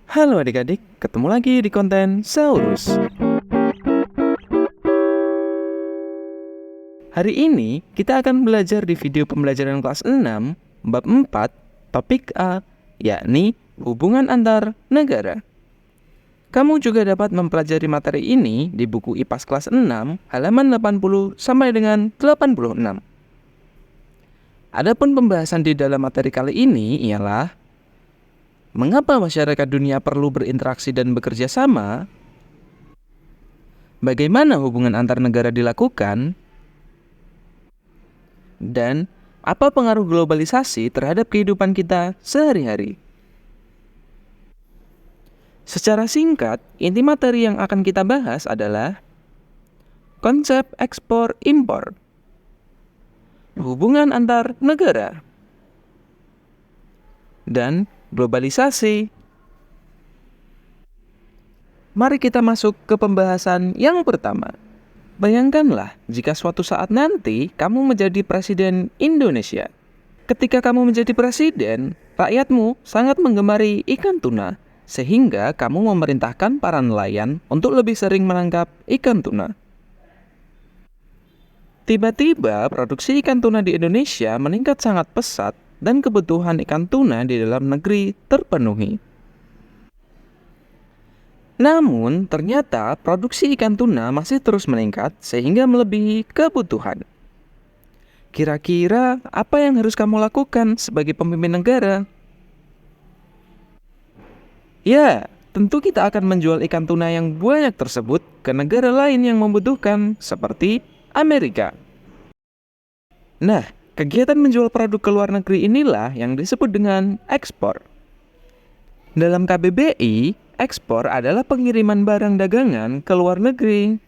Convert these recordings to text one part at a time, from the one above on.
Halo adik-adik, ketemu lagi di konten Saurus. Hari ini kita akan belajar di video pembelajaran kelas 6, bab 4, topik A, yakni hubungan antar negara. Kamu juga dapat mempelajari materi ini di buku IPAS kelas 6, halaman 80 sampai dengan 86. Adapun pembahasan di dalam materi kali ini ialah mengapa masyarakat dunia perlu berinteraksi dan bekerja sama, bagaimana hubungan antar negara dilakukan, dan apa pengaruh globalisasi terhadap kehidupan kita sehari-hari. Secara singkat, inti materi yang akan kita bahas adalah konsep ekspor-impor, hubungan antar negara, dan globalisasi. Mari kita masuk ke pembahasan yang pertama. Bayangkanlah jika suatu saat nanti kamu menjadi presiden Indonesia. Ketika kamu menjadi presiden, rakyatmu sangat menggemari ikan tuna, sehingga kamu memerintahkan para nelayan untuk lebih sering menangkap ikan tuna. Tiba-tiba, produksi ikan tuna di Indonesia meningkat sangat pesat dan kebutuhan ikan tuna di dalam negeri terpenuhi. Namun, ternyata produksi ikan tuna masih terus meningkat sehingga melebihi kebutuhan. Kira-kira apa yang harus kamu lakukan sebagai pemimpin negara? Ya, tentu kita akan menjual ikan tuna yang banyak tersebut ke negara lain yang membutuhkan, seperti Amerika. Nah, kegiatan menjual produk ke luar negeri inilah yang disebut dengan ekspor. Dalam KBBI, ekspor adalah pengiriman barang dagangan ke luar negeri.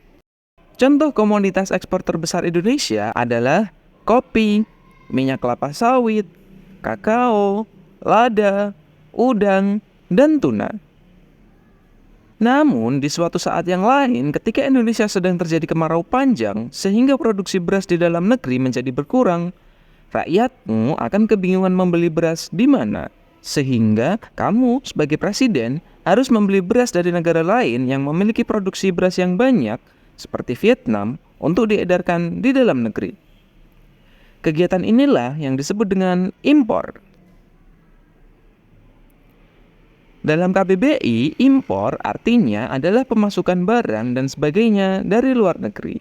Contoh komoditas ekspor terbesar Indonesia adalah kopi, minyak kelapa sawit, kakao, lada, udang, dan tuna. Namun, di suatu saat yang lain, ketika Indonesia sedang terjadi kemarau panjang, sehingga produksi beras di dalam negeri menjadi berkurang, rakyatmu akan kebingungan membeli beras di mana. Sehingga kamu sebagai presiden harus membeli beras dari negara lain yang memiliki produksi beras yang banyak, seperti Vietnam, untuk diedarkan di dalam negeri. Kegiatan inilah yang disebut dengan impor. Dalam KBBI, impor artinya adalah pemasukan barang dan sebagainya dari luar negeri.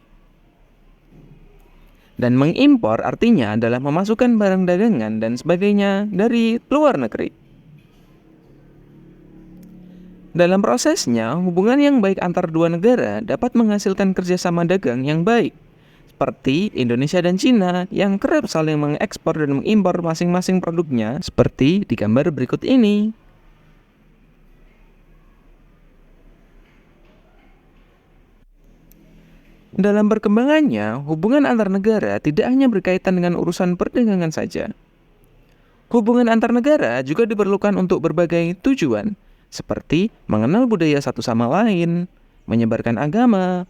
Dan mengimpor artinya adalah memasukkan barang dagangan dan sebagainya dari luar negeri. Dalam prosesnya, hubungan yang baik antar dua negara dapat menghasilkan kerjasama dagang yang baik, seperti Indonesia dan Cina yang kerap saling mengekspor dan mengimpor masing-masing produknya, seperti di gambar berikut ini. Dalam perkembangannya, hubungan antar negara tidak hanya berkaitan dengan urusan perdagangan saja. Hubungan antar negara juga diperlukan untuk berbagai tujuan, seperti mengenal budaya satu sama lain, menyebarkan agama,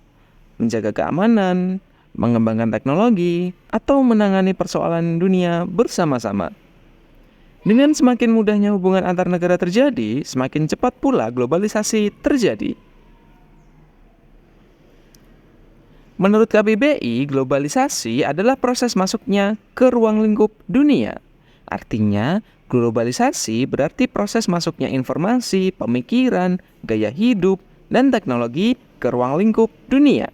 menjaga keamanan, mengembangkan teknologi, atau menangani persoalan dunia bersama-sama. Dengan semakin mudahnya hubungan antar negara terjadi, semakin cepat pula globalisasi terjadi. Menurut KBBI, globalisasi adalah proses masuknya ke ruang lingkup dunia. Artinya, globalisasi berarti proses masuknya informasi, pemikiran, gaya hidup, dan teknologi ke ruang lingkup dunia.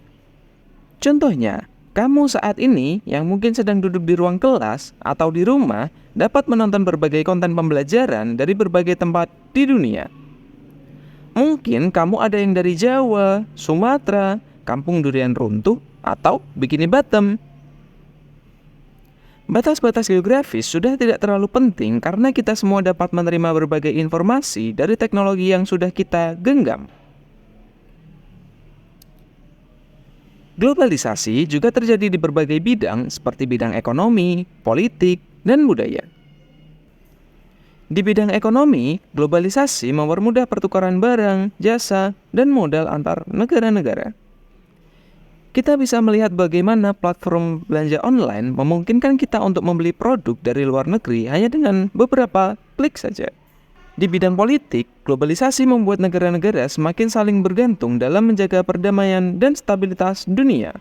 Contohnya, kamu saat ini yang mungkin sedang duduk di ruang kelas atau di rumah dapat menonton berbagai konten pembelajaran dari berbagai tempat di dunia. Mungkin kamu ada yang dari Jawa, Sumatera, Kampung Durian Runtuh, atau Bikini Bottom. Batas-batas geografis sudah tidak terlalu penting karena kita semua dapat menerima berbagai informasi dari teknologi yang sudah kita genggam. Globalisasi juga terjadi di berbagai bidang seperti bidang ekonomi, politik, dan budaya. Di bidang ekonomi, globalisasi mempermudah pertukaran barang, jasa, dan modal antar negara-negara. Kita bisa melihat bagaimana platform belanja online memungkinkan kita untuk membeli produk dari luar negeri hanya dengan beberapa klik saja. Di bidang politik, globalisasi membuat negara-negara semakin saling bergantung dalam menjaga perdamaian dan stabilitas dunia.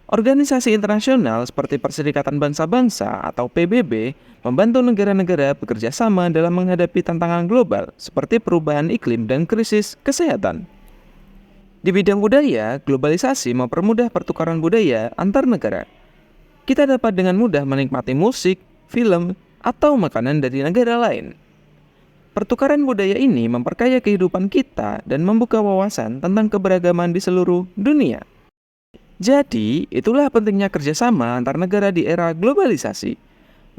Organisasi internasional seperti Perserikatan Bangsa-Bangsa atau PBB membantu negara-negara bekerja sama dalam menghadapi tantangan global seperti perubahan iklim dan krisis kesehatan. Di bidang budaya, globalisasi mempermudah pertukaran budaya antar negara. Kita dapat dengan mudah menikmati musik, film, atau makanan dari negara lain. Pertukaran budaya ini memperkaya kehidupan kita dan membuka wawasan tentang keberagaman di seluruh dunia. Jadi, itulah pentingnya kerjasama antar negara di era globalisasi.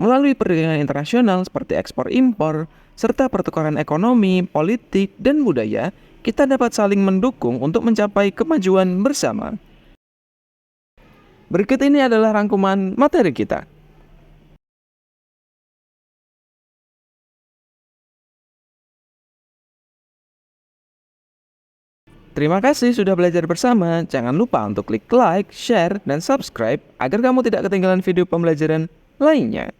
Melalui perdagangan internasional seperti ekspor-impor, serta pertukaran ekonomi, politik, dan budaya, kita dapat saling mendukung untuk mencapai kemajuan bersama. Berikut ini adalah rangkuman materi kita. Terima kasih sudah belajar bersama. Jangan lupa untuk klik like, share, dan subscribe agar kamu tidak ketinggalan video pembelajaran lainnya.